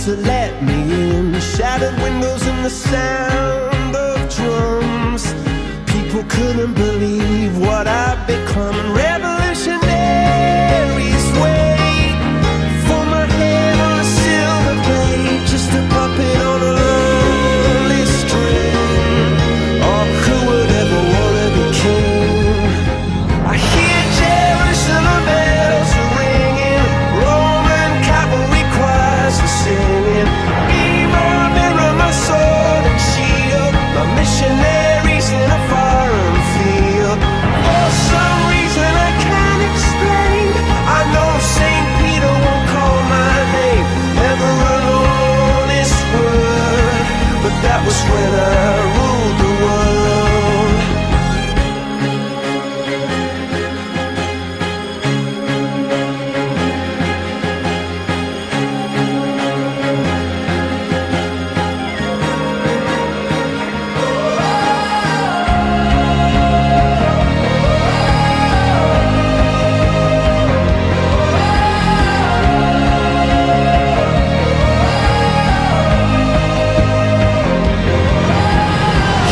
that let me in, shattered windows and the sound of drums. People couldn't believe what I'd become. Revolutionaries wait for my head on a silver plate, just a puppet on a lonely string. Oh, who would ever wanna be king? I hear Jerusalem bells are ringing, Roman cavalry choirs are singing. Be my mirror, my sword and shield, my missionaries in a foreign field. For some reason I can't explain, I know St. Peter won't call my name, never an honest word, but that was when I ruled the world.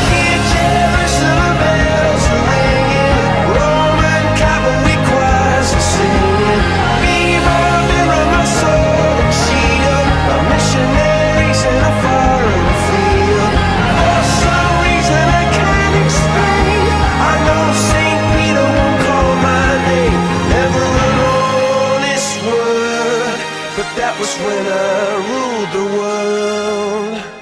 Hear Jerusalem bells are ringing, Roman cavalry choirs are singing. Be my mirror, my sword and shield, my missionaries in a foreign field. For some reason I can't explain, I know St. Peter won't call my name, never an honest word, but that was when I ruled the world.